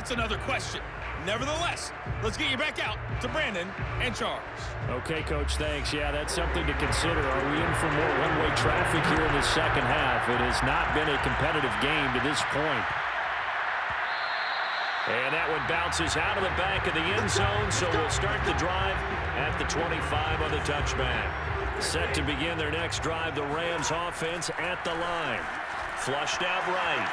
that's another question. Nevertheless, let's get you back out to Brandon and Charles. Okay, Coach, thanks. Yeah, that's something to consider. Are we in for more one-way traffic here in the second half? It has not been a competitive game to this point. And that one bounces out of the back of the end zone, so we'll start the drive at the 25 on the touchback. Set to begin their next drive, the Rams offense at the line. Flushed out right.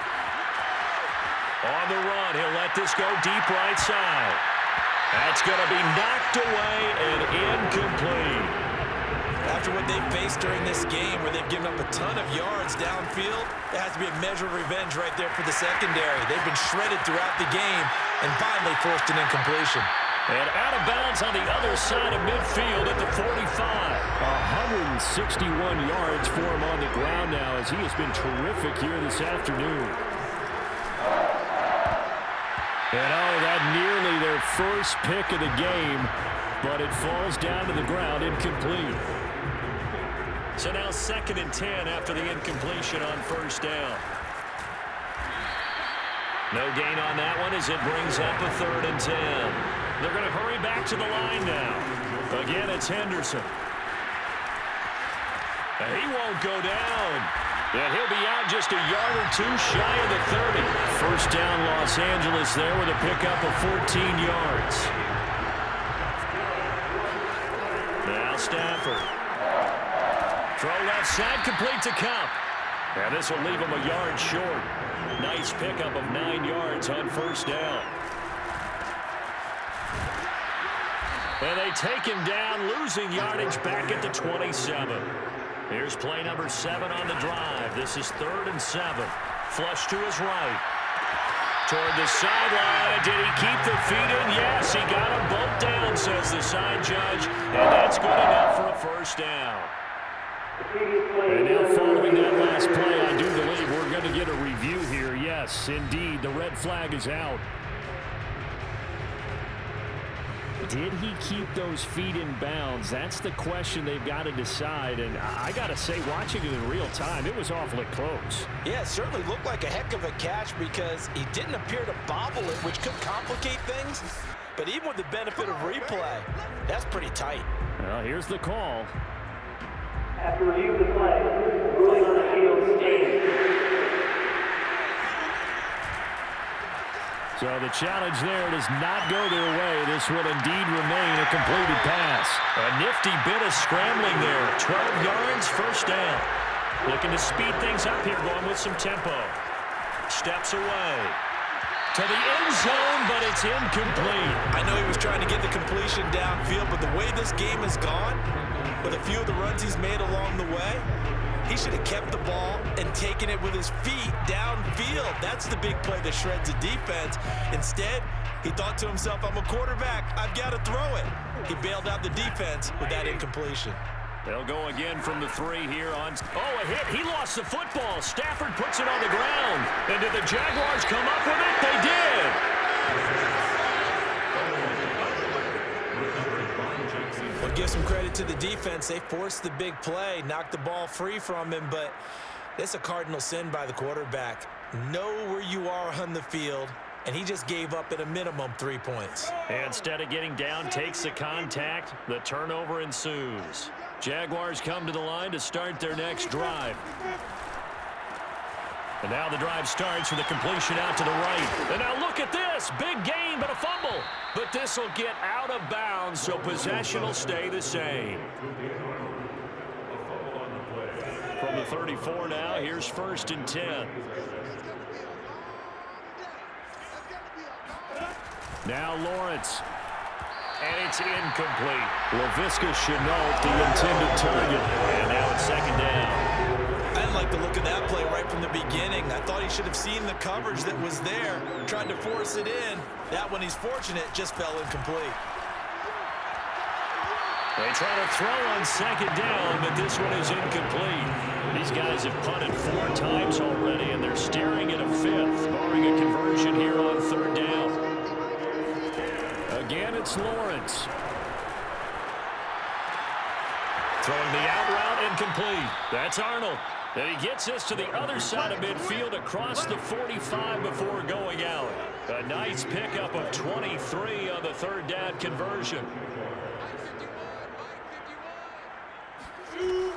On the run, he'll let this go deep right side. That's going to be knocked away and incomplete. After what they've faced during this game where they've given up a ton of yards downfield, there has to be a measure of revenge right there for the secondary. They've been shredded throughout the game and finally forced an incompletion. And out of bounds on the other side of midfield at the 45. 161 yards for him on the ground now as he has been terrific here this afternoon. And that nearly their first pick of the game, but it falls down to the ground incomplete. So now 2nd and 10 after the incompletion on first down. No gain on that one as it brings up a 3rd and 10. They're going to hurry back to the line now. Again, it's Henderson. And he won't go down. And he'll be out just a yard or two shy of the 30. First down Los Angeles there with a pickup of 14 yards. Now Stafford. Throw left side, complete to Cup. And this will leave him a yard short. Nice pickup of 9 yards on first down. And they take him down, losing yardage back at the 27. Here's play number 7 on the drive. This is 3rd and 7. Flush to his right. Toward the sideline. Did he keep the feet in? Yes, he got them both down, says the side judge. And that's good enough for a first down. And now following that last play, I do believe we're going to get a review here. Yes, indeed, the red flag is out. Did he keep those feet in bounds? That's the question they've got to decide. And I got to say, watching it in real time, it was awfully close. Yeah, it certainly looked like a heck of a catch because he didn't appear to bobble it, which could complicate things. But even with the benefit of replay, that's pretty tight. Well, here's the call. After review of the play, ruling on the field stands. So the challenge there does not go their way. This will indeed remain a completed pass. A nifty bit of scrambling there. 12 yards, first down. Looking to speed things up here, going with some tempo. Steps away. To the end zone, but it's incomplete. I know he was trying to get the completion downfield, but the way this game has gone, with a few of the runs he's made along the way, he should have kept the ball and taken it with his feet downfield. That's the big play that shreds the defense. Instead, he thought to himself, I'm a quarterback. I've got to throw it. He bailed out the defense with that incompletion. They'll go again from the 3 here on. Oh, a hit. He lost the football. Stafford puts it on the ground. And did the Jaguars come up with it? They did. Well, give some credit to the defense. They forced the big play, knocked the ball free from him, but it's a cardinal sin by the quarterback. Know where you are on the field, and he just gave up at a minimum 3 points. And instead of getting down, takes the contact. The turnover ensues. Jaguars come to the line to start their next drive. And now the drive starts with a completion out to the right. And now look at this. Big gain, but a fumble. But this will get out of bounds, so possession will stay the same. From the 34 now, here's 1st and 10. Now Lawrence. And it's incomplete. Laviska Shenault, the intended target. And now it's 2nd down. I didn't like the look of that play right from the beginning. I thought he should have seen the coverage that was there, tried to force it in. That one, he's fortunate, just fell incomplete. They try to throw on 2nd down, but this one is incomplete. These guys have punted 4 times already, and they're staring at a 5th, barring a conversion here on 3rd down. Again, it's Lawrence. Throwing the out route, incomplete. That's Arnold. And he gets us to the other side of midfield across the 45 before going out. A nice pickup of 23 on the third down conversion.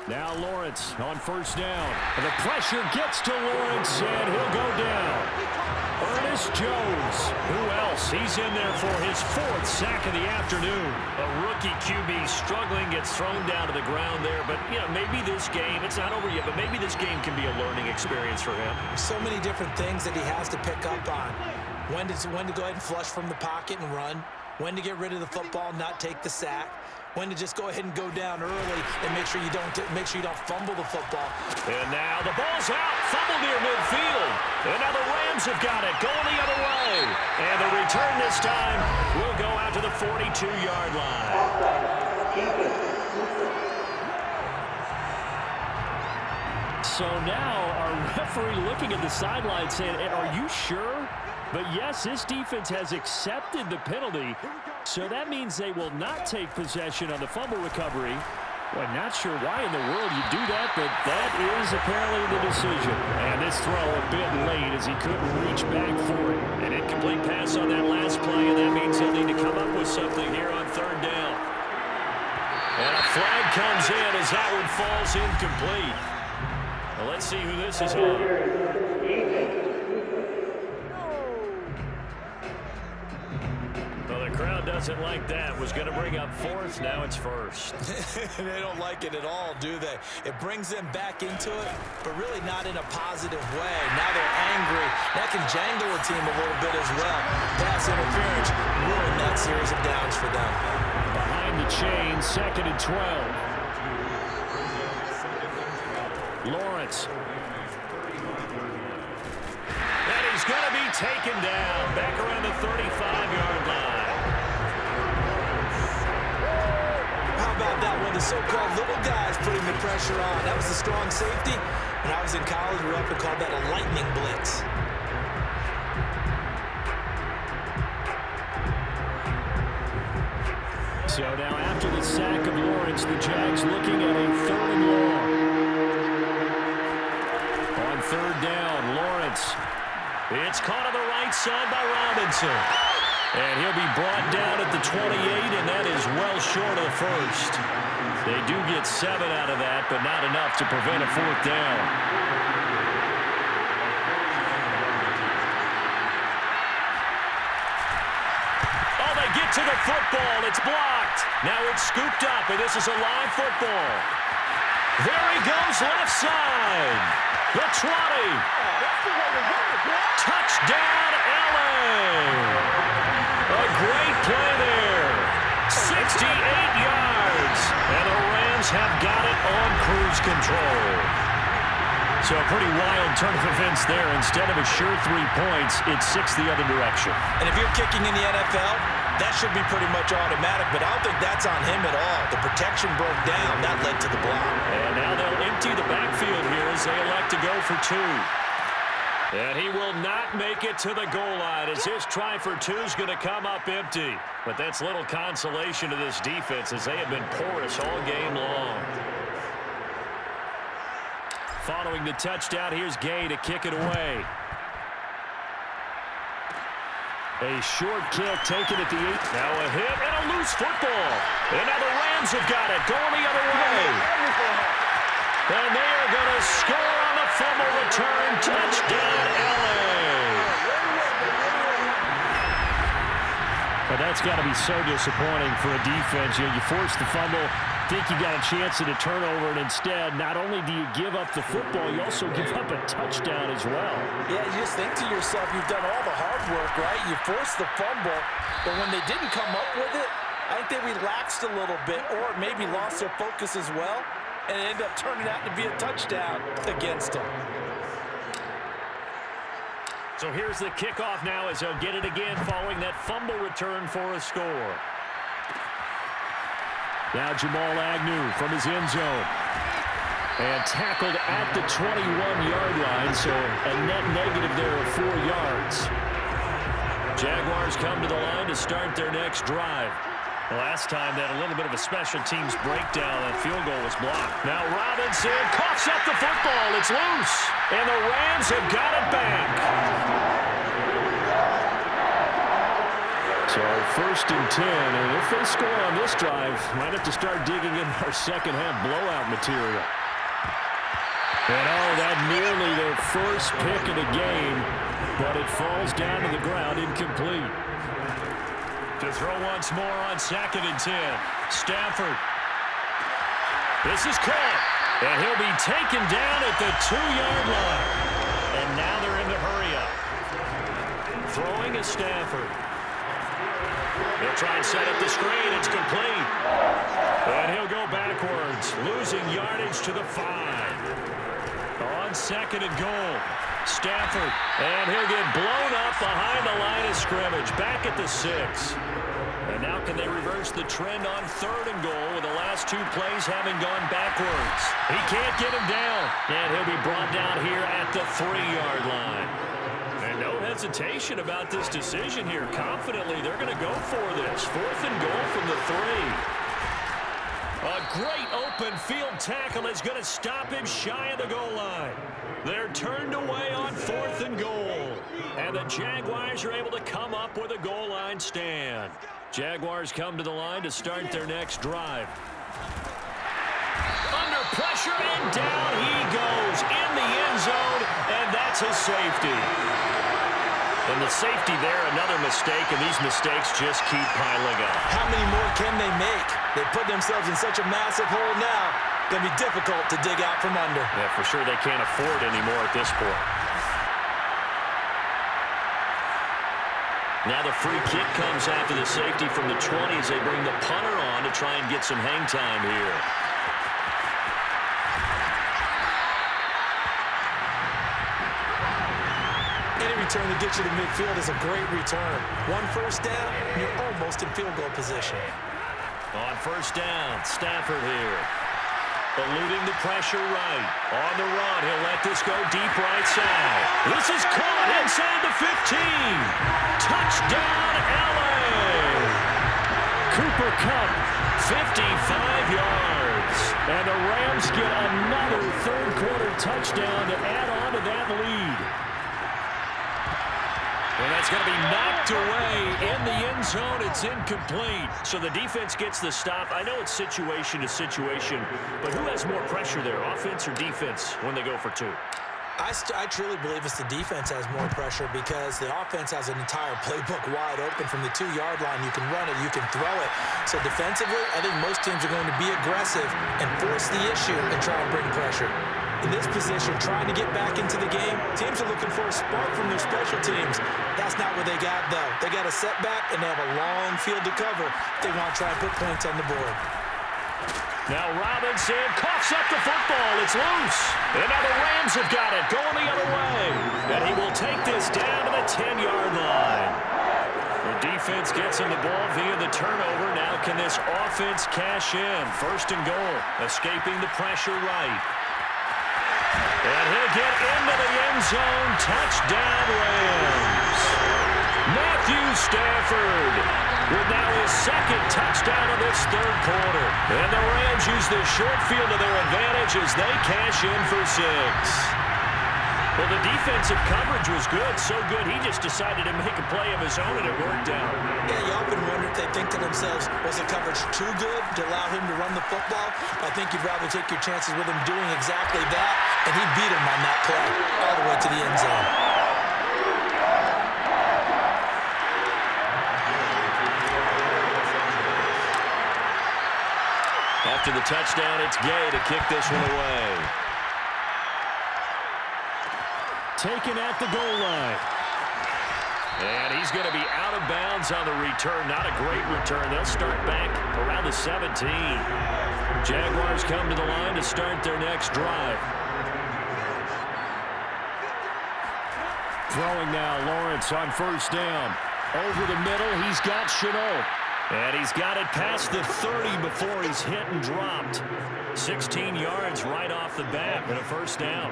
Now Lawrence on first down. And the pressure gets to Lawrence, and he'll go down. Ernest Jones. Who else? He's in there for his 4th sack of the afternoon. A rookie QB struggling, gets thrown down to the ground there. But, you know, maybe this game, it's not over yet, but maybe this game can be a learning experience for him. So many different things that he has to pick up on. When to go ahead and flush from the pocket and run. When to get rid of the football and not take the sack. When to just go ahead and go down early and make sure you don't fumble the football. And now the ball's out, fumble near midfield. And now the Rams have got it, going the other way. And the return this time will go out to the 42-yard line. So now our referee looking at the sideline saying, are you sure? But yes, this defense has accepted the penalty, so that means they will not take possession on the fumble recovery. Well, not sure why in the world you do that, but that is apparently the decision. And this throw a bit late as he couldn't reach back for it. An incomplete pass on that last play, and that means he'll need to come up with something here on third down. And a flag comes in as that one falls incomplete. Well, let's see who this is on. Crowd doesn't like that. Was going to bring up 4th. Now it's 1st. They don't like it at all, do they? It brings them back into it, but really not in a positive way. Now they're angry. That can jangle a team a little bit as well. Pass interference ruined that series of downs for them. Behind the chain, 2nd and 12. Lawrence. And he's going to be taken down back around the 35-yard line. About that one, the so-called little guys putting the pressure on. That was a strong safety. When I was in college, we often called that a lightning blitz. So now after the sack of Lawrence, the Jags looking at a 3rd and long. On third down, Lawrence. It's caught on the right side by Robinson. And he'll be brought down at the 28, and that is well short of the 1st. They do get 7 out of that, but not enough to prevent a 4th down. Oh, they get to the football. It's blocked. Now it's scooped up, and this is a live football. There he goes, left side. The 20. Touchdown, LA. A great play there. 68 yards. And the Rams have got it on cruise control. So a pretty wild turn of events there. Instead of a sure 3 points, it's 6 the other direction. And if you're kicking in the NFL, that should be pretty much automatic, but I don't think that's on him at all. The protection broke down. That led to the block. And now they'll empty the backfield here as they elect to go for 2. And he will not make it to the goal line as his try for 2 is going to come up empty. But that's little consolation to this defense as they have been porous all game long. Following the touchdown, here's Gay to kick it away. A short kick taken at the 8. Now a hit and a loose football. And now the Rams have got it going the other way. And they are going to score on the fumble return. Touchdown, LA. But that's got to be so disappointing for a defense. You force the fumble, think you got a chance at a turnover, and instead, not only do you give up the football, you also give up a touchdown as well. Yeah, you just think to yourself, you've done all the hard work, right? You forced the fumble, but when they didn't come up with it, I think they relaxed a little bit or maybe lost their focus as well, and it ended up turning out to be a touchdown against them. So here's the kickoff now as they'll get it again following that fumble return for a score. Now Jamal Agnew from his end zone. And tackled at the 21-yard line, so a net negative there of 4 yards. Jaguars come to the line to start their next drive. Last time that a little bit of a special teams breakdown, that field goal was blocked. Now Robinson coughs up the football. It's loose. And the Rams have got it back. So first and 10, and if they score on this drive, might have to start digging in our second half blowout material. And that nearly their first pick of the game, but it falls down to the ground incomplete. To throw once more on second and 10. Stafford. This is caught, and he'll be taken down at the 2-yard line. And now they're in the hurry up. Throwing is Stafford. He'll try and set up the screen. It's complete. And he'll go backwards, losing yardage to the 5. On second and goal, Stafford. And he'll get blown up behind the line of scrimmage, back at the 6. And now can they reverse the trend on third and goal with the last 2 plays having gone backwards? He can't get him down. And he'll be brought down here at the 3-yard line. And no hesitation about this decision here. Confidently, they're going to go for this. 4th and goal from the 3. A great open field tackle is going to stop him shy of the goal line. They're turned away on 4th and goal. And the Jaguars are able to come up with a goal line stand. Jaguars come to the line to start their next drive. Under pressure, and down he goes in the end zone, and that's a safety. And the safety there, another mistake, and these mistakes just keep piling up. How many more can they make? They put themselves in such a massive hole now. Going to be difficult to dig out from under. Yeah, for sure they can't afford anymore at this point. Now the free kick comes after the safety from the 20 as they bring the punter on to try and get some hang time here. Any return to get you to midfield is a great return. 1 first down, and you're almost in field goal position. On first down, Stafford here. Eluding the pressure right. On the run, he'll let this go deep right side. This is caught inside the 15. Touchdown, LA! Cooper Kupp, 55 yards. And the Rams get another third-quarter touchdown to add on to that lead. And that's going to be knocked away in the end zone. It's incomplete. So the defense gets the stop. I know it's situation to situation, but who has more pressure there, offense or defense, when they go for 2? I truly believe it's the defense has more pressure because the offense has an entire playbook wide open from the 2-yard line. You can run it, you can throw it. So defensively, I think most teams are going to be aggressive and force the issue and try and bring pressure. In this position, trying to get back into the game, teams are looking for a spark from their special teams. That's not what they got, though. They got a setback, and they have a long field to cover if they want to try and put points on the board. Now Robinson coughs up the football. It's loose. And now the Rams have got it going the other way. And he will take this down to the 10-yard line. The defense gets him the ball via the turnover. Now can this offense cash in? 1st and goal. Escaping the pressure right. And he'll get into the end zone. Touchdown, Rams. Matthew Stafford with now his 2nd touchdown of this third quarter. And the Rams use the short field to their advantage as they cash in for 6. Well, the defensive coverage was good, so good he just decided to make a play of his own, and it worked out. Yeah, you often wonder if they think to themselves, was the coverage too good to allow him to run the football? I think you'd rather take your chances with him doing exactly that, and he beat him on that play all the way to the end zone. After the touchdown, it's Gay to kick this one away. Taken at the goal line. And he's going to be out of bounds on the return. Not a great return. They'll start back around the 17. Jaguars come to the line to start their next drive. Throwing now, Lawrence on first down. Over the middle, he's got Chenault. And he's got it past the 30 before he's hit and dropped. 16 yards right off the bat and a first down.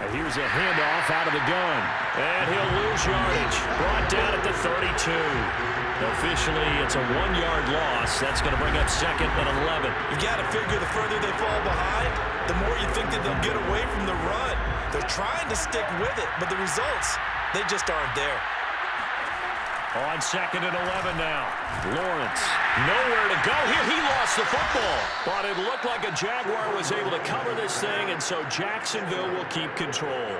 And here's a handoff out of the gun. And he'll lose yardage. Brought down at the 32. Officially, it's a 1-yard loss. That's going to bring up 2nd and 11. You got to figure the further they fall behind, the more you think that they'll get away from the run. They're trying to stick with it, but the results, they just aren't there. On 2nd and 11 now. Lawrence, nowhere to go here. He lost the football. But it looked like a Jaguar was able to cover this thing, and so Jacksonville will keep control.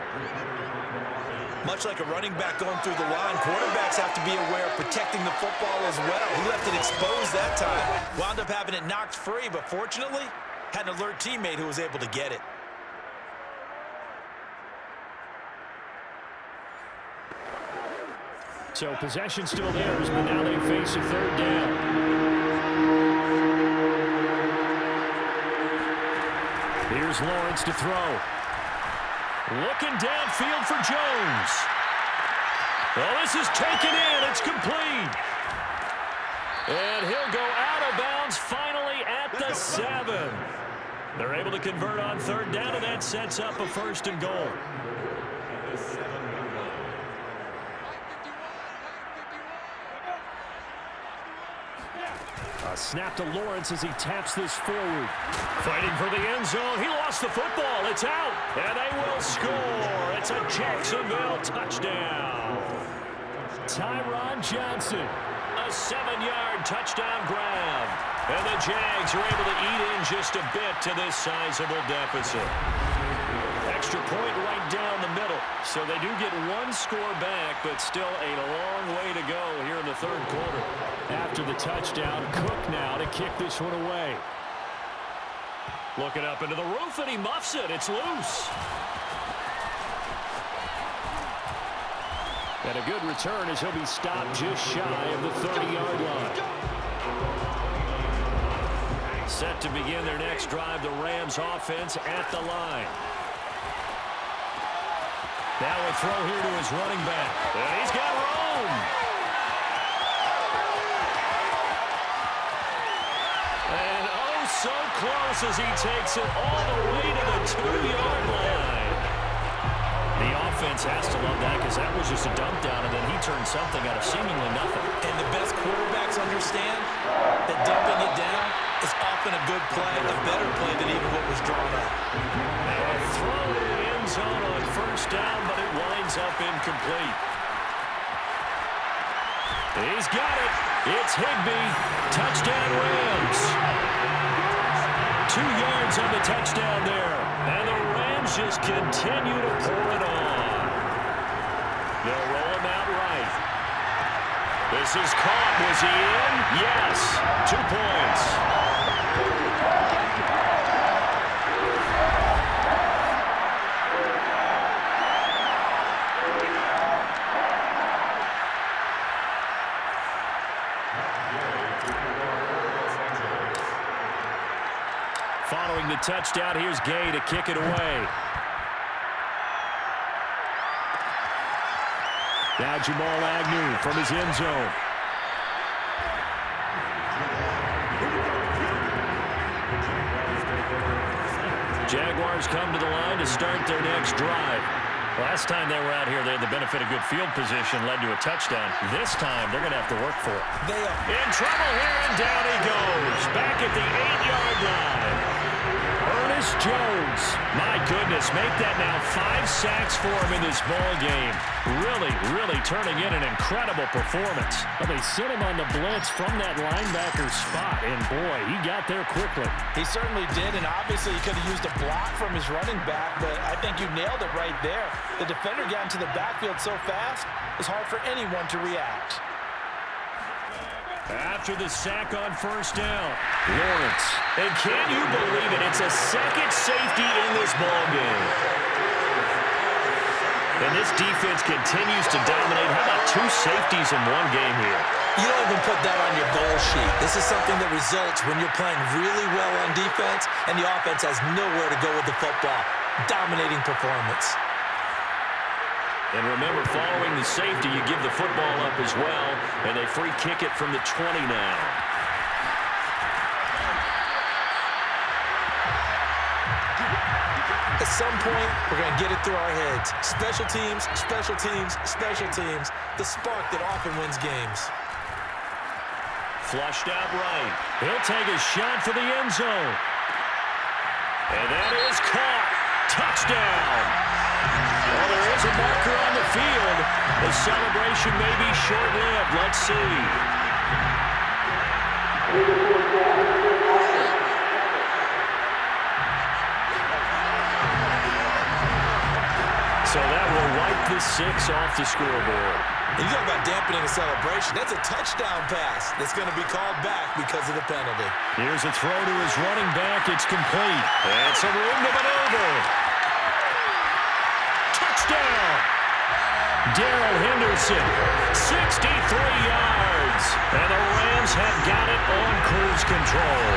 Much like a running back going through the line, quarterbacks have to be aware of protecting the football as well. He left it exposed that time. Wound up having it knocked free, but fortunately, had an alert teammate who was able to get it. So possession still theirs, but now they face a 3rd down. Here's Lawrence to throw. Looking downfield for Jones. Well, this is taken in. It's complete. And he'll go out of bounds finally at the 7. They're able to convert on 3rd down, and that sets up a 1st and goal. A snap to Lawrence as he taps this forward. Fighting for the end zone. He lost the football. It's out. And they will score. It's a Jacksonville touchdown. Tyron Johnson. A 7-yard touchdown grab. And the Jags are able to eat in just a bit to this sizable deficit. Extra point right down the middle. So they do get 1 score back, but still a long way to go here in the 3rd quarter. After the touchdown, Cook now to kick this one away. Looking up into the roof, and he muffs it. It's loose. And a good return as he'll be stopped just shy of the 30-yard line. Set to begin their next drive, the Rams offense at the line. Now a throw here to his running back. And he's got room. And oh, so close as he takes it all the way to the 2-yard line. The offense has to love that because that was just a dump down, and then he turned something out of seemingly nothing. And the best quarterbacks understand that dumping it down is often a good play, a better play than even what was drawn up. Now a throw to the end zone on 1st down, but it winds up incomplete. He's got it. It's Higbee. Touchdown Rams. 2 yards on the touchdown there. And the Rams just continue to pour it on. They'll roll him out right. This is caught. Was he in? Yes. 2 points. Following the touchdown, here's Gay to kick it away. Now Jamal Agnew from his end zone. Jaguars come to the line to start their next drive. Last time they were out here, they had the benefit of good field position, led to a touchdown. This time, they're going to have to work for it. They are in trouble here, and down he goes. Back at the 8-yard line. Ernest Jones. My goodness, make that now 5 sacks for him in this ball game. Really turning in an incredible performance. Well, they sent him on the blitz from that linebacker spot, and boy, he got there quickly. He certainly did, and obviously he could have used a block from his running back, but I think you nailed it right there. The defender got into the backfield so fast, it's hard for anyone to react. After the sack on 1st down, Lawrence. And can you believe it? It's a 2nd safety in this ball game. And this defense continues to dominate. How about 2 safeties in one game here? You don't even put that on your goal sheet. This is something that results when you're playing really well on defense and the offense has nowhere to go with the football. Dominating performance. And remember, following the safety, you give the football up as well, and they free kick it from the 20 now. At some point, we're going to get it through our heads. Special teams, special teams, special teams. The spark that often wins games. Flushed out right. He'll take a shot for the end zone. And that is caught. Touchdown. Well, there is a marker on the field. The celebration may be short-lived. Let's see. So that will wipe the 6 off the scoreboard. And you talk about dampening a celebration. That's a touchdown pass that's going to be called back because of the penalty. Here's a throw to his running back. It's complete. And some room to maneuver. Touchdown! Darrell Henderson, 63 yards. And the Rams have got it on cruise control.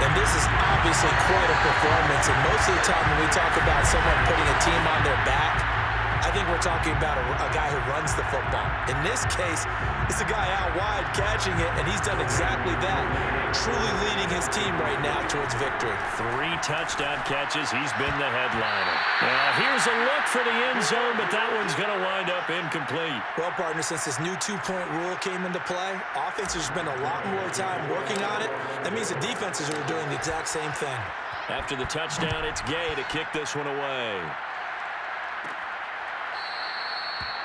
And this is obviously quite a performance. And most of the time when we talk about someone putting a team on their back, I think we're talking about a guy who runs the football. In this case, it's a guy out wide catching it, and he's done exactly that, truly leading his team right now towards victory. 3 touchdown catches. He's been the headliner. Now, here's a look for the end zone, but that one's going to wind up incomplete. Well, partner, since this new 2-point rule came into play, offenses spend a lot more time working on it. That means the defenses are doing the exact same thing. After the touchdown, it's Gay to kick this one away.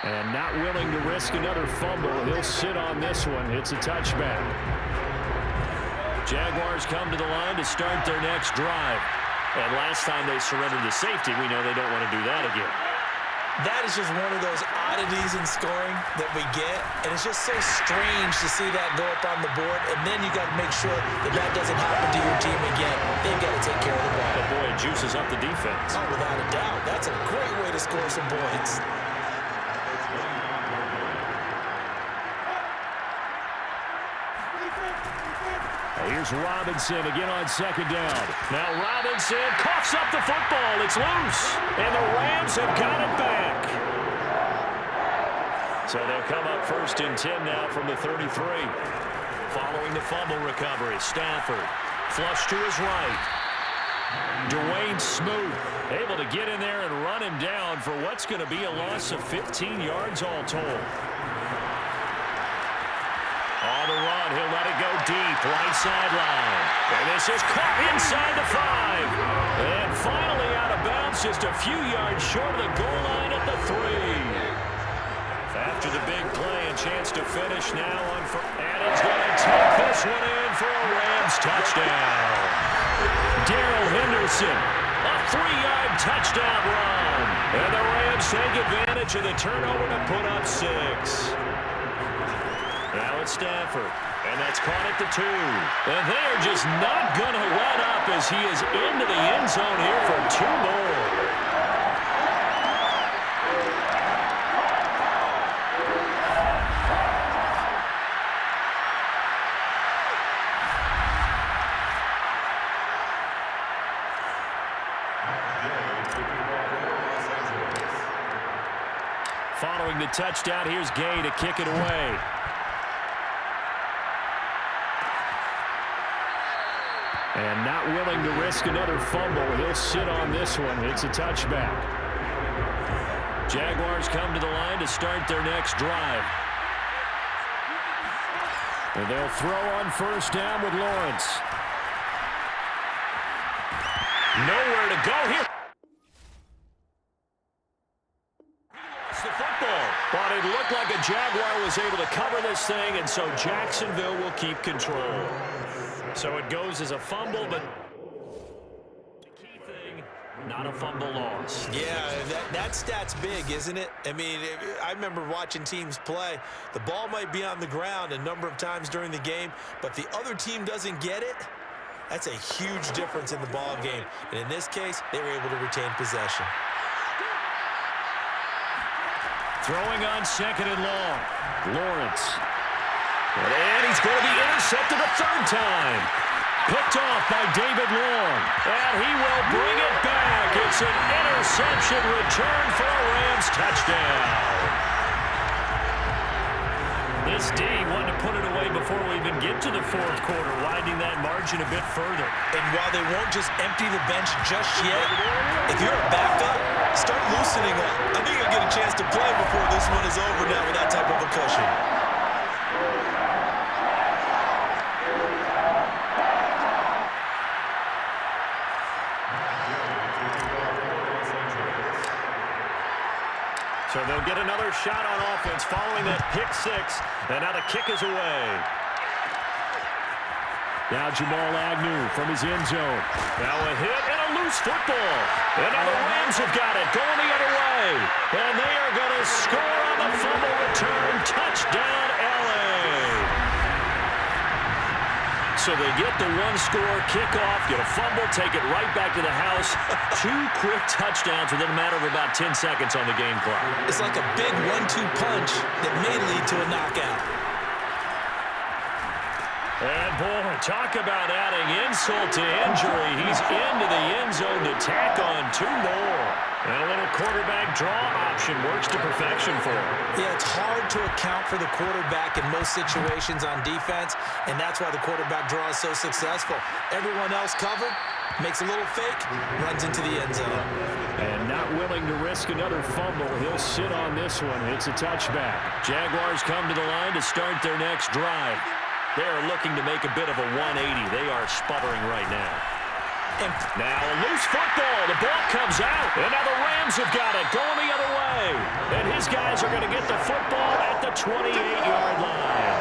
And not willing to risk another fumble. He'll sit on this one. It's a touchback. Jaguars come to the line to start their next drive. And last time they surrendered to safety, we know they don't want to do that again. That is just one of those oddities in scoring that we get. And it's just so strange to see that go up on the board. And then you got to make sure that that doesn't happen to your team again. They've got to take care of the ball. But boy, it juices up the defense. Oh, without a doubt. That's a great way to score some points. Here's Robinson again on second down. Now Robinson coughs up the football. It's loose. And the Rams have got it back. So they'll come up 1st and 10 now from the 33. Following the fumble recovery, Stafford flush to his right. Dwayne Smoot able to get in there and run him down for what's going to be a loss of 15 yards all told. On the run, he'll let it go deep, right sideline. And this is caught inside the 5. And finally out of bounds, just a few yards short of the goal line at the 3. After the big play, a chance to finish now on and he's going to take this one in for a Rams touchdown. Darrell Henderson, a 3-yard touchdown run. And the Rams take advantage of the turnover to put up 6. Now it's Stafford, and that's caught at the 2. And they are just not going to let up as he is into the end zone here for 2 more. Following the touchdown, here's Gay to kick it away. And not willing to risk another fumble. He'll sit on this one. It's a touchback. Jaguars come to the line to start their next drive. And they'll throw on 1st down with Lawrence. Nowhere to go here. The football, but it looked like a Jaguar was able to cover this thing, and so Jacksonville will keep control. So it goes as a fumble, but the key thing, not a fumble loss. Yeah, that stat's big, isn't it? I mean, I remember watching teams play. The ball might be on the ground a number of times during the game, but the other team doesn't get it. That's a huge difference in the ball game. And in this case, they were able to retain possession. Throwing on 2nd and long. Lawrence. And he's going to be intercepted a 3rd time. Picked off by David Long. And he will bring it back. It's an interception return for a Rams touchdown. This D wanted to put it away before we even get to the 4th quarter, widening that margin a bit further. And while they won't just empty the bench just yet, if you're a backup, start loosening up. I think you'll get a chance to play before this one is over now with that type of a cushion. So they'll get another shot on offense following that pick six. And now the kick is away. Now Jamal Agnew from his end zone. Now a hit and a loose football. And now the Rams have got it going the other way. And they are going to score on the fumble return. Touchdown, L.A. So they get the one-score kickoff, get a fumble, take it right back to the house. 2 quick touchdowns within a matter of about 10 seconds on the game clock. It's like a big 1-2 punch that may lead to a knockout. And, boy, talk about adding insult to injury. He's into the end zone to tack on 2 more. And a little quarterback draw option works to perfection for him. Yeah, it's hard to account for the quarterback in most situations on defense, and that's why the quarterback draw is so successful. Everyone else covered, makes a little fake, runs into the end zone. And not willing to risk another fumble, he'll sit on this one. It's a touchback. Jaguars come to the line to start their next drive. They are looking to make a bit of a 180. They are sputtering right now. And now a loose football. The ball comes out. And now the Rams have got it going the other way. And his guys are going to get the football at the 28-yard line.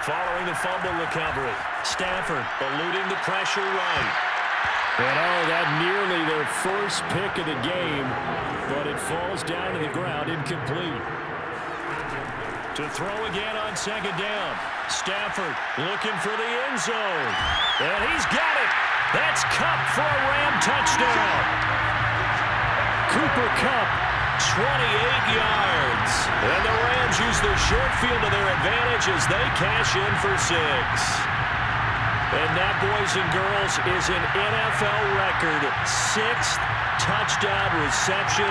Following the fumble recovery, Stafford eluding the pressure right. And that nearly their first pick of the game, but it falls down to the ground incomplete. To throw again on second down. Stafford looking for the end zone. And he's got it. That's Kupp for a Ram touchdown. Cooper Kupp, 28 yards. And the Rams use the short field to their advantage as they cash in for 6. And that, boys and girls, is an NFL record 6th touchdown reception.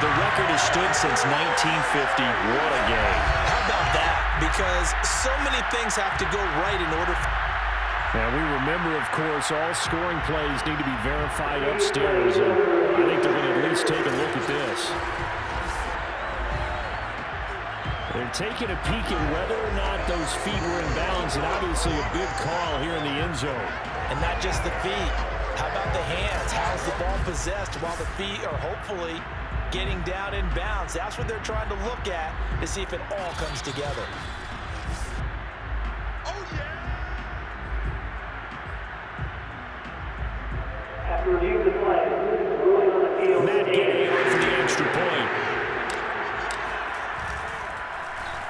The record has stood since 1950. What a game. How about that? Because so many things have to go right in order. And we remember, of course, all scoring plays need to be verified upstairs. And I think they're going to at least take a look at this. They're taking a peek at whether or not those feet were in bounds, and obviously a big call here in the end zone. And not just the feet. How about the hands? How's the ball possessed while the feet are hopefully getting down in bounds? That's what they're trying to look at to see if it all comes together. Oh, yeah! After reviewing the play, ruling on the field. Matt Gay for the extra point.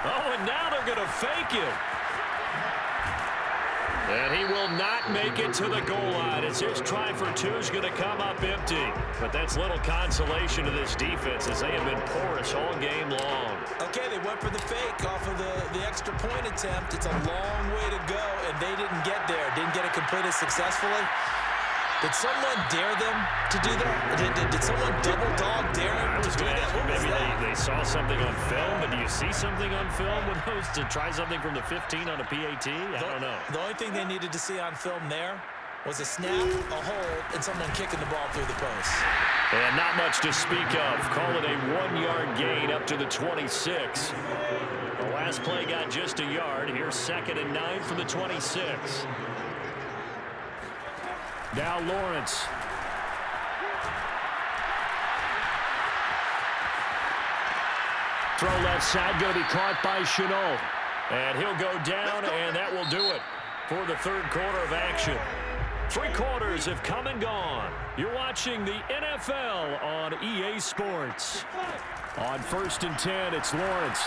Oh, and now they're going to fake it. And he will not make it to the goal line as his try for 2 is going to come up empty. But that's little consolation to this defense as they have been porous all game long. Okay, they went for the fake off of the extra point attempt. It's a long way to go, and they didn't get there. Didn't get it completed successfully. Did someone dare them to do that? Did someone double dog dare them to do that? What was maybe that? they saw something on film, but do you see something on film with those to try something from the 15 on a PAT? I don't know. The only thing they needed to see on film there was a snap, a hold, and someone kicking the ball through the post. And not much to speak of. Call it a 1-yard gain up to the 26. The last play got just a yard. Here's 2nd and 9 from the 26. Now Lawrence. Throw left side, going to be caught by Chenault. And he'll go down, and that will do it for the 3rd quarter of action. 3 quarters have come and gone. You're watching the NFL on EA Sports. On 1st and 10, it's Lawrence.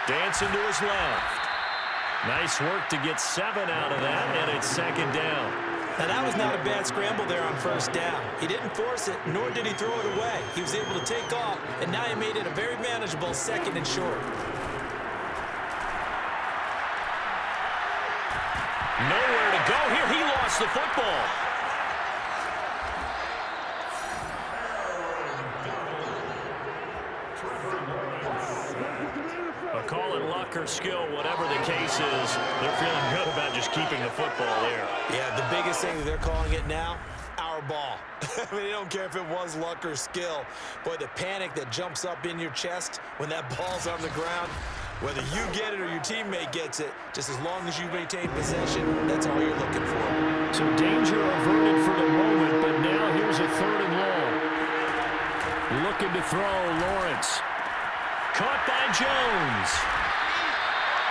Dancing to his left. Nice work to get 7 out of that, and it's 2nd down. Now, that was not a bad scramble there on 1st down. He didn't force it, nor did he throw it away. He was able to take off, and now he made it a very manageable 2nd and short. Nowhere to go here. He lost the football. Call it luck or skill, whatever the case is, they're feeling good about just keeping the football there. Yeah, the biggest thing that they're calling it now, our ball. I mean, they don't care if it was luck or skill. Boy, the panic that jumps up in your chest when that ball's on the ground, Whether you get it or your teammate gets it, just as long as you maintain possession, that's all you're looking for. So danger averted for the moment, but now here's a 3rd and long. Looking to throw, Lawrence. Caught by Jones.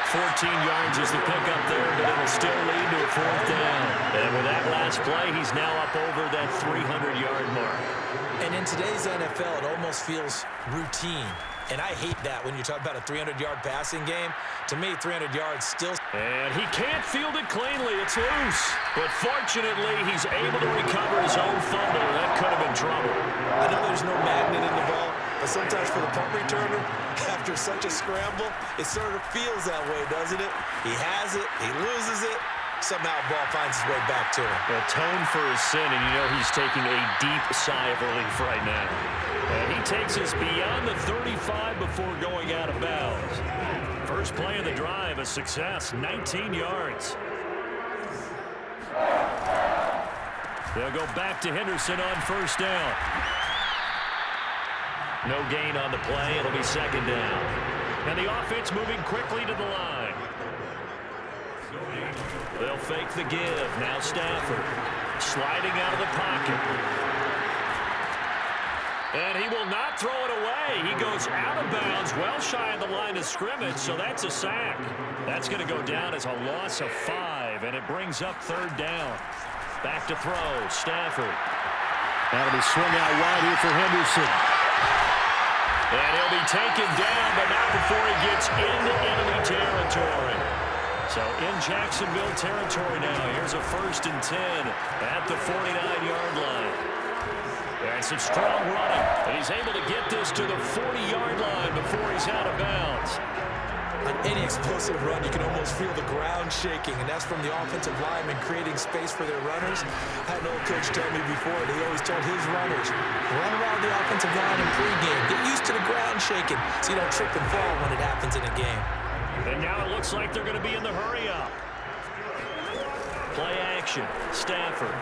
14 yards is the pickup there, but it'll still lead to a 4th down. And with that last play, he's now up over that 300-yard mark. And in today's NFL, it almost feels routine. And I hate that when you talk about a 300-yard passing game. To me, 300 yards still... And he can't field it cleanly. It's loose. But fortunately, he's able to recover his own fumble. That could have been trouble. I know there's no magnet in the ball, but sometimes for the punt returner, after such a scramble, it sort of feels that way, doesn't it? He has it, he loses it, somehow the ball finds its way back to him. Atone for his sin, and you know he's taking a deep sigh of relief right now. And he takes us beyond the 35 before going out of bounds. First play of the drive, a success, 19 yards. They'll go back to Henderson on 1st down. No gain on the play. It'll be 2nd down. And the offense moving quickly to the line. They'll fake the give. Now Stafford sliding out of the pocket. And he will not throw it away. He goes out of bounds, well shy of the line of scrimmage, so that's a sack. That's going to go down as a loss of 5, and it brings up 3rd down. Back to throw, Stafford. That'll be swung out wide here for Henderson. And he'll be taken down, but not before he gets into enemy territory. So in Jacksonville territory now. Here's a 1st and 10 at the 49-yard line. And some strong running. And he's able to get this to the 40-yard line before he's out of bounds. On any explosive run, you can almost feel the ground shaking, and that's from the offensive linemen creating space for their runners. I had an old coach tell me before that he always told his runners, run around the offensive line in pregame. Get used to the ground shaking so you don't trip and fall when it happens in a game. And now it looks like they're going to be in the hurry-up. Play action, Stafford.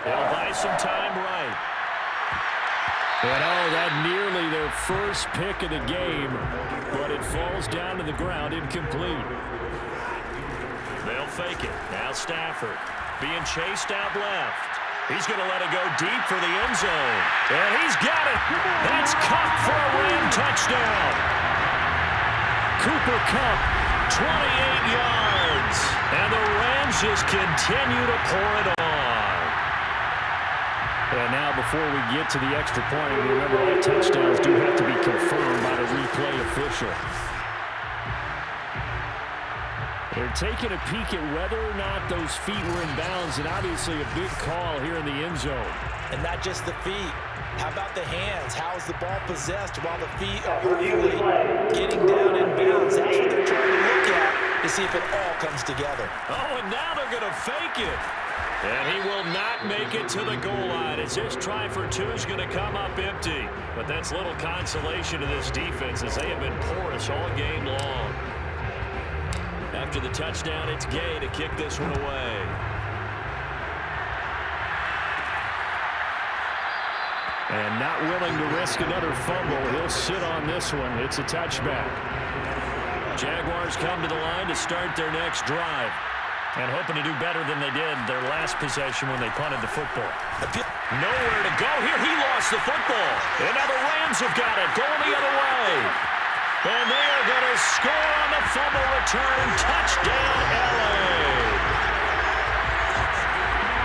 They'll buy some time right. And oh, that nearly their first pick of the game, but it falls down to the ground incomplete. They'll fake it. Now Stafford being chased out left. He's going to let it go deep for the end zone. And he's got it. That's Kupp for a Ram touchdown. Cooper Kupp, 28 yards. And the Rams just continue to pour it on. And now before we get to the extra point, remember all touchdowns do have to be confirmed by the replay official. They're taking a peek at whether or not those feet were in bounds, and obviously a big call here in the end zone. And not just the feet. How about the hands? How is the ball possessed while the feet are hopefully getting down in bounds? That's what they're trying to look at to see if it all comes together. Oh, and now they're going to fake it. And he will not make it to the goal line as this try for 2 is going to come up empty. But that's little consolation to this defense as they have been porous all game long. After the touchdown, it's Gay to kick this one away. And not willing to risk another fumble. He'll sit on this one. It's a touchback. Jaguars come to the line to start their next drive. And hoping to do better than they did their last possession when they punted the football. Nowhere to go here. He lost the football. And now the Rams have got it. Going the other way. And they are going to score on the fumble return. Touchdown, L.A.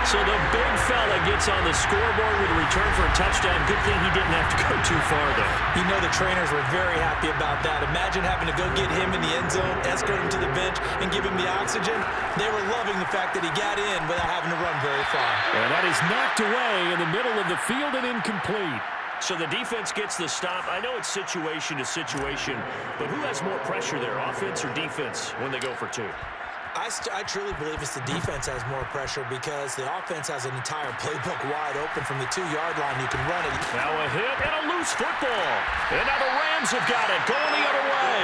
So the big fella gets on the scoreboard with a return for a touchdown. Good thing he didn't have to go too far, though. You know the trainers were very happy about that. Imagine having to go get him in the end zone, escort him to the bench, and give him the oxygen. They were loving the fact that he got in without having to run very far. And that is knocked away in the middle of the field and incomplete. So the defense gets the stop. I know it's situation to situation, but who has more pressure there, offense or defense, when they go for 2? I truly believe it's the defense has more pressure because the offense has an entire playbook wide open from the 2-yard line. You can run it. Now a hit and a loose football. And now the Rams have got it going the other way.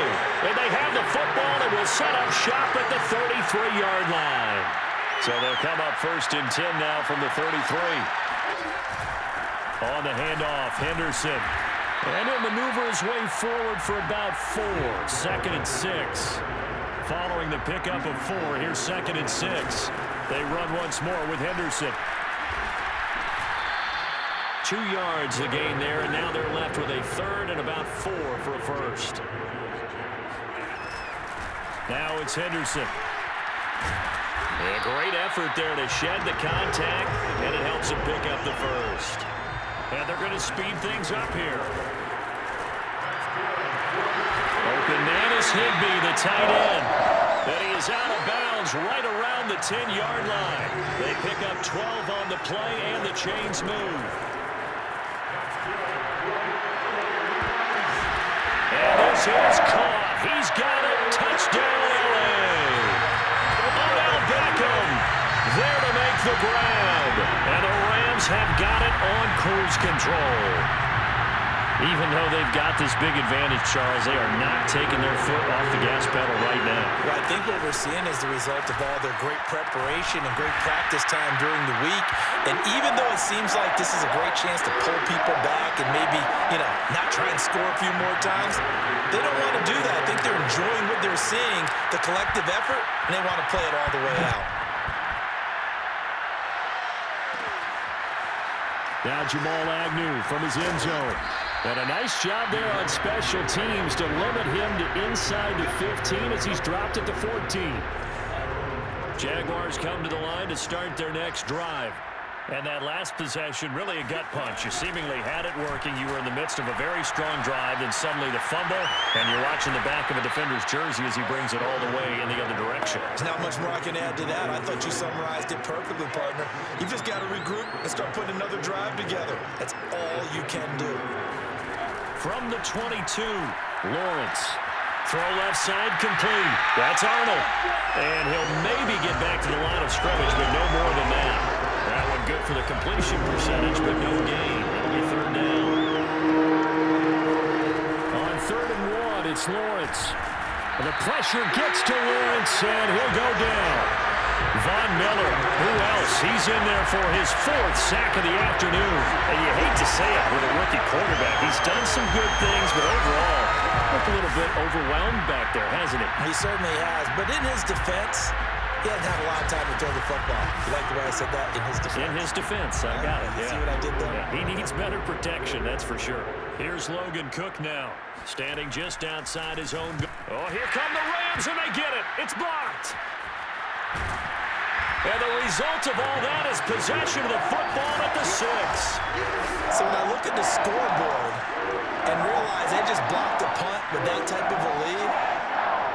And they have the football and will set up shop at the 33-yard line. So they'll come up 1st and 10 now from the 33. On the handoff, Henderson. And he'll maneuver his way forward for about 4. 2nd and 6. Following the pickup of 4, here's 2nd and 6. They run once more with Henderson. 2 yards the gain there, and now they're left with a 3rd and about 4 for a first. Now it's Henderson. A great effort there to shed the contact, and it helps him pick up the first. And they're going to speed things up here. Open man is Higbee, the tight end. And he is out of bounds right around the 10-yard line. They pick up 12 on the play, and the chains move. And this is caught. He's got it. Touchdown, LA. Odell Beckham there to make the grab. And the Rams have got it on cruise control. Even though they've got this big advantage, Charles, they are not taking their foot off the gas pedal right now. Well, I think what we're seeing is the result of all their great preparation and great practice time during the week. And even though it seems like this is a great chance to pull people back and maybe, not try and score a few more times, they don't want to do that. I think they're enjoying what they're seeing, the collective effort, and they want to play it all the way out. Now Jamal Agnew from his end zone. And a nice job there on special teams to limit him to inside the 15 as he's dropped at the 14. Jaguars come to the line to start their next drive. And that last possession, really a gut punch. You seemingly had it working. You were in the midst of a very strong drive, then suddenly the fumble, and you're watching the back of a defender's jersey as he brings it all the way in the other direction. There's not much more I can add to that. I thought you summarized it perfectly, partner. You just got to regroup and start putting another drive together. That's all you can do. From the 22, Lawrence. Throw left side complete. That's Arnold. And he'll maybe get back to the line of scrimmage, but no more than that. That one good for the completion percentage, but no gain. It'll be 3rd down. On 3rd and 1, it's Lawrence. And the pressure gets to Lawrence, and he'll go down. Von Miller, who else? He's in there for his 4th sack of the afternoon. And you hate to say it with a rookie quarterback. He's done some good things, but overall, looked a little bit overwhelmed back there, hasn't he? He certainly has. But in his defense, he hasn't had a lot of time to throw the football. You like the way I said that? In his defense. In his defense, I got it. You see what I did there? Yeah, he needs better protection, that's for sure. Here's Logan Cook now, standing just outside his own goal. Oh, here come the Rams, and they get it. It's blocked. And the result of all that is possession of the football at the 6. So when I look at the scoreboard and realize they just blocked a punt with that type of a lead,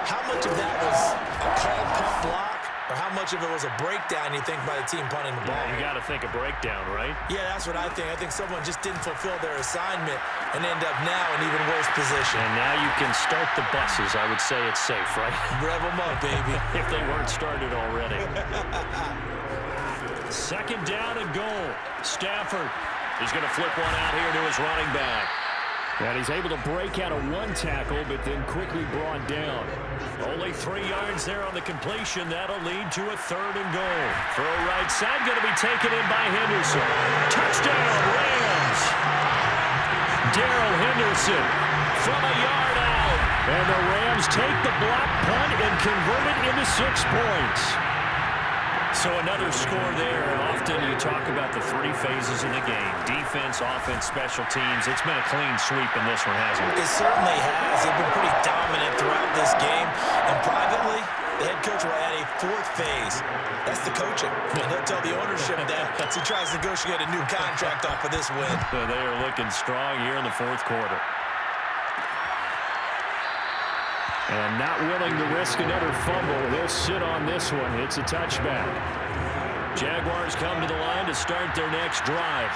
how much of that was a called punt block, or how much of it was a breakdown, you think, by the team punting the ball? You got to think a breakdown, right? Yeah, that's what I think. I think someone just didn't fulfill their assignment and end up now in even worse position. And now you can start the buses. I would say it's safe, right? Rev them up, baby. If they weren't started already. 2nd down and goal. Stafford is going to flip one out here to his running back. And he's able to break out of 1 tackle, but then quickly brought down. Only 3 yards there on the completion. That'll lead to a 3rd and goal. Throw right side going to be taken in by Henderson. Touchdown, Rams! Darrell Henderson from a yard out. And the Rams take the block punt and convert it into 6 points. So another score there. Often you talk about the 3 phases of the game. Defense, offense, special teams. It's been a clean sweep in this one, hasn't it? It certainly has. They've been pretty dominant throughout this game. And privately, the head coach will add a 4th phase. That's the coaching. And he'll tell the ownership that as he tries to negotiate a new contract off of this win. So they are looking strong here in the 4th quarter. And not willing to risk another fumble. He'll sit on this one. It's a touchback. Jaguars come to the line to start their next drive.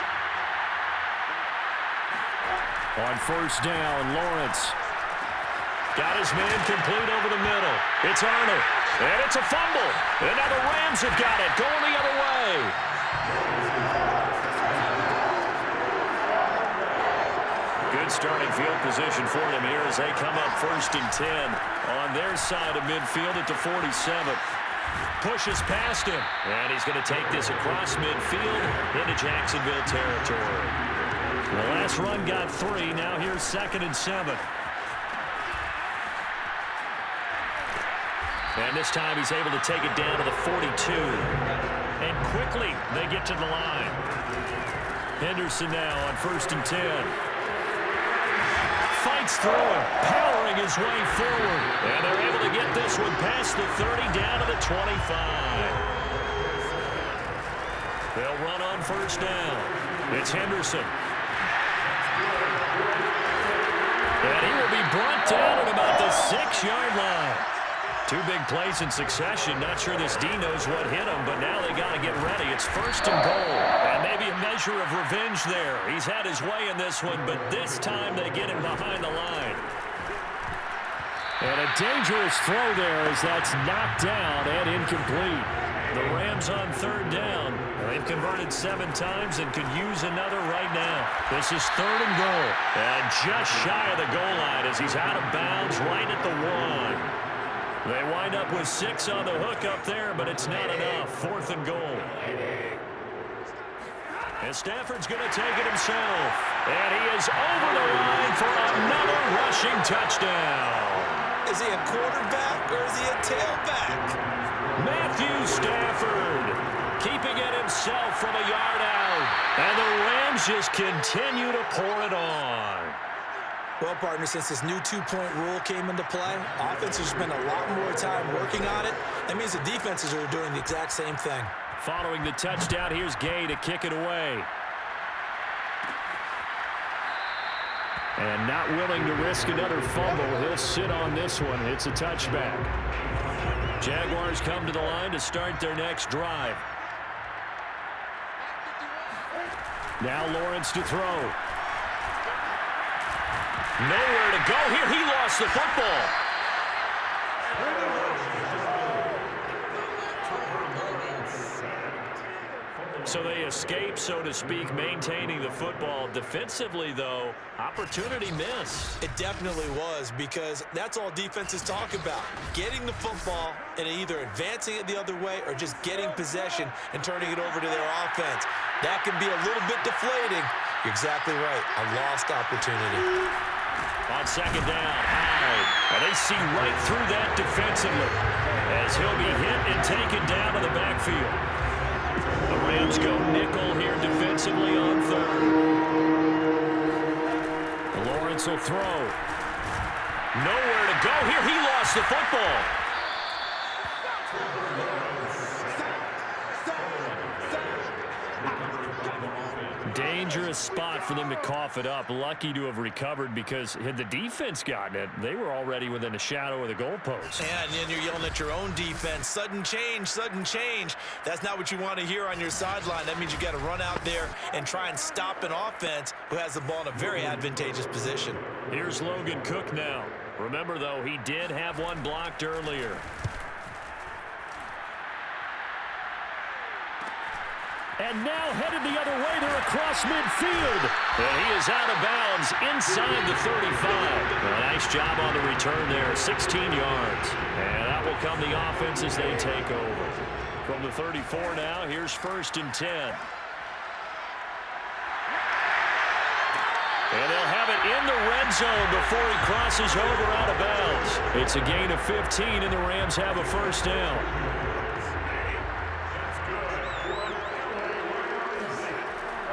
On 1st down, Lawrence. Got his man complete over the middle. It's Arnold. And it's a fumble. And now the Rams have got it. Going the other way. Good starting field position for them here as they come up 1st and 10 on their side of midfield at the 47. Pushes past him, and he's going to take this across midfield into Jacksonville territory. The last run got 3. Now here's 2nd and 7. And this time he's able to take it down to the 42. And quickly they get to the line. Henderson now on 1st and 10. Fights through it, powering his way forward. And they're able to get this one past the 30 down to the 25. They'll run on 1st down. It's Henderson. And he will be brought down at about the 6-yard line. 2 big plays in succession. Not sure this D knows what hit him, but now they got to get ready. It's 1st and goal. And maybe a measure of revenge there. He's had his way in this one, but this time they get him behind the line. And a dangerous throw there as that's knocked down and incomplete. The Rams on 3rd down. They've converted 7 times and could use another right now. This is 3rd and goal. And just shy of the goal line as he's out of bounds right at the 1. They wind up with 6 on the hook up there, but it's not enough. 4th and goal. And Stafford's going to take it himself. And he is over the line for another rushing touchdown. Is he a quarterback or is he a tailback? Matthew Stafford keeping it himself from a yard out. And the Rams just continue to pour it on. Well, partner, since this new 2-point rule came into play, offenses spend a lot more time working on it. That means the defenses are doing the exact same thing. Following the touchdown, here's Gay to kick it away. And not willing to risk another fumble. He'll sit on this one. It's a touchback. Jaguars come to the line to start their next drive. Now Lawrence to throw. Nowhere to go here. He lost the football. So they escape, so to speak, maintaining the football. Defensively, though, opportunity missed. It definitely was, because that's all defenses talk about. Getting the football and either advancing it the other way or just getting possession and turning it over to their offense. That can be a little bit deflating. You're exactly right. A lost opportunity. On 2nd down, Hyde. And they see right through that defensively as he'll be hit and taken down to the backfield. The Rams go nickel here defensively on 3rd. Lawrence will throw. Nowhere to go here. He lost the football. Dangerous spot for them to cough it up. Lucky to have recovered, because had the defense gotten it, they were already within a shadow of the goalpost. Yeah, and then you're yelling at your own defense. Sudden change, sudden change. That's not what you want to hear on your sideline. That means you got to run out there and try and stop an offense who has the ball in a very advantageous position. Here's Logan Cook now. Remember, though, he did have one blocked earlier. And now headed the other way. They're across midfield. And he is out of bounds inside the 35. A nice job on the return there. 16 yards. And that will come the offense as they take over. From the 34 now, here's 1st and 10. And they'll have it in the red zone before he crosses over out of bounds. It's a gain of 15, and the Rams have a 1st down.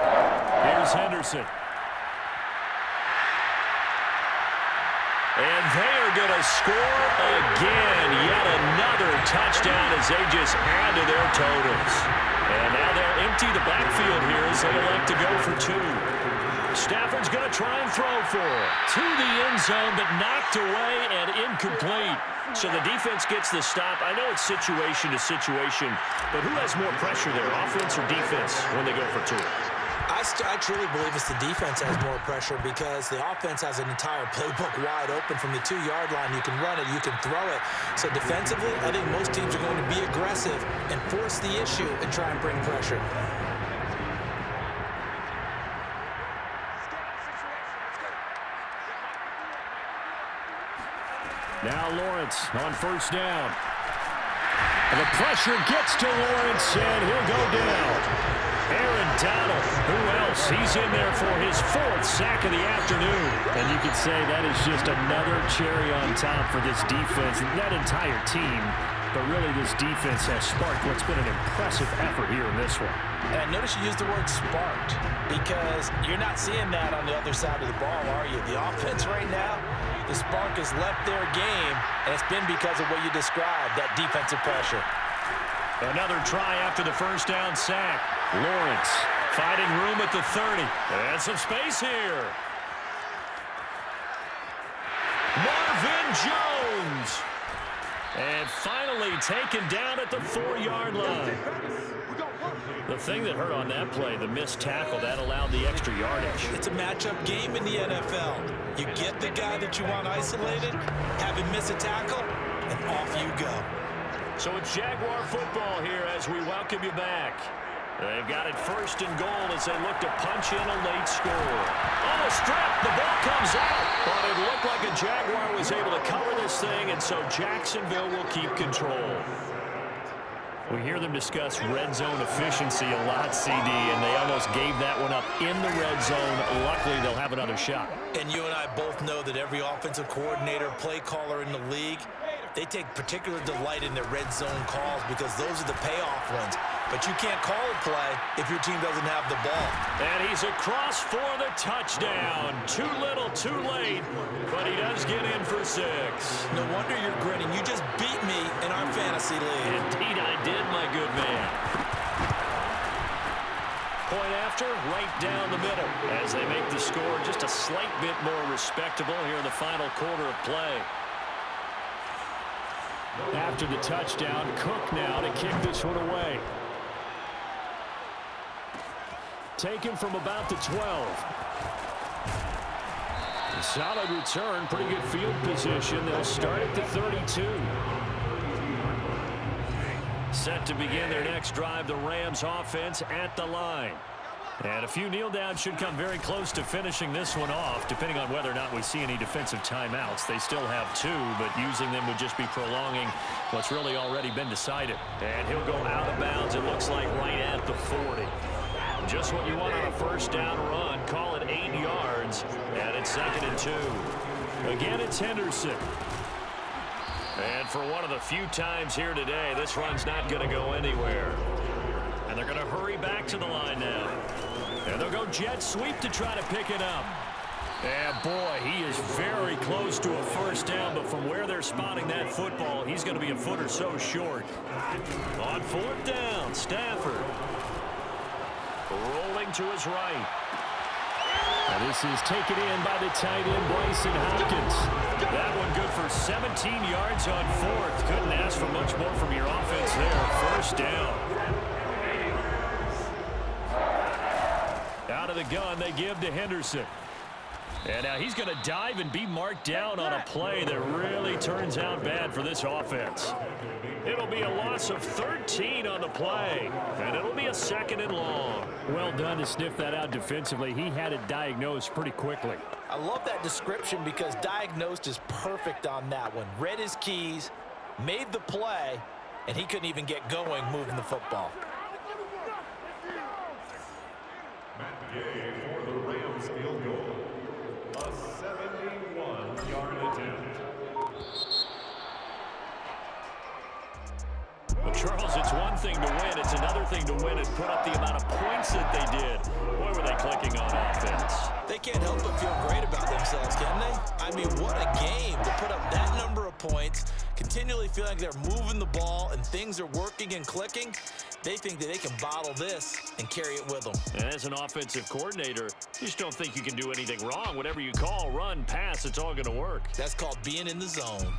Here's Henderson. And they are going to score again. Yet another touchdown as they just add to their totals. And now they'll empty the backfield here as they elect to go for 2. Stafford's going to try and throw for it. To the end zone, but knocked away and incomplete. So the defense gets the stop. I know it's situation to situation, but who has more pressure there, offense or defense, when they go for 2? I truly believe it's the defense has more pressure, because the offense has an entire playbook wide open from the 2-yard line. You can run it, you can throw it. So defensively, I think most teams are going to be aggressive and force the issue and try and bring pressure. Now Lawrence on 1st down. And the pressure gets to Lawrence, and he'll go down. Aaron Donald, who else? He's in there for his 4th sack of the afternoon. And you could say that is just another cherry on top for this defense, that entire team. But really, this defense has sparked what's been an impressive effort here in this one. And notice you used the word sparked, because you're not seeing that on the other side of the ball, are you? The offense right now, the spark has left their game, and it's been because of what you described, that defensive pressure. Another try after the first down sack. Lawrence finding room at the 30. And some space here. Marvin Jones. And finally taken down at the 4-yard line. The thing that hurt on that play, the missed tackle, that allowed the extra yardage. It's a matchup game in the NFL. You get the guy that you want isolated, have him miss a tackle, and off you go. So it's Jaguar football here as we welcome you back. They've got it 1st and goal as they look to punch in a late score. Oh, a strip. The ball comes out. But it looked like a Jaguar was able to cover this thing, and so Jacksonville will keep control. We hear them discuss red zone efficiency a lot, CD, and they almost gave that one up in the red zone. Luckily, they'll have another shot. And you and I both know that every offensive coordinator, play caller in the league, they take particular delight in their red zone calls because those are the payoff ones. But you can't call a play if your team doesn't have the ball. And he's across for the touchdown. Too little, too late, but he does get in for 6. No wonder you're grinning. You just beat me in our fantasy league. Indeed I did, my good man. Point after, right down the middle as they make the score just a slight bit more respectable here in the final quarter of play. After the touchdown, Cook now to kick this one away. Taken from about the 12. Solid return, pretty good field position. They'll start at the 32. Set to begin their next drive, the Rams offense at the line. And a few kneel downs should come very close to finishing this one off, depending on whether or not we see any defensive timeouts. They still have 2, but using them would just be prolonging what's really already been decided. And he'll go out of bounds, it looks like, right at the 40. Just what you want on a first down run. Call it 8 yards, and it's 2nd and 2. Again, it's Henderson. And for one of the few times here today, this run's not going to go anywhere. And they're going to hurry back to the line now. And they'll go jet sweep to try to pick it up. And boy, he is very close to a first down, but from where they're spotting that football, he's going to be a foot or so short. On 4th down, Stafford. Rolling to his right. And this is taken in by the tight end, Bryson Hopkins. That one good for 17 yards on 4th. Couldn't ask for much more from your offense there. First down. Out of the gun, they give to Henderson. And now he's going to dive and be marked down on a play that really turns out bad for this offense. It'll be a loss of 13 on the play, and it'll be a 2nd and long. Well done to sniff that out defensively. He had it diagnosed pretty quickly. I love that description because diagnosed is perfect on that one. Read his keys, made the play, and he couldn't even get going moving the football. For the Rams field goal, a 71-yard attempt. Well, Charles, it's one thing to win. It's another thing to win and put up the amount of points that they did. Boy, were they clicking on offense. They can't help but feel great about themselves, can they? I mean, what a game to put up that number of points, continually feeling like they're moving the ball and things are working and clicking. They think that they can bottle this and carry it with them. And as an offensive coordinator, you just don't think you can do anything wrong. Whatever you call, run, pass, it's all going to work. That's called being in the zone.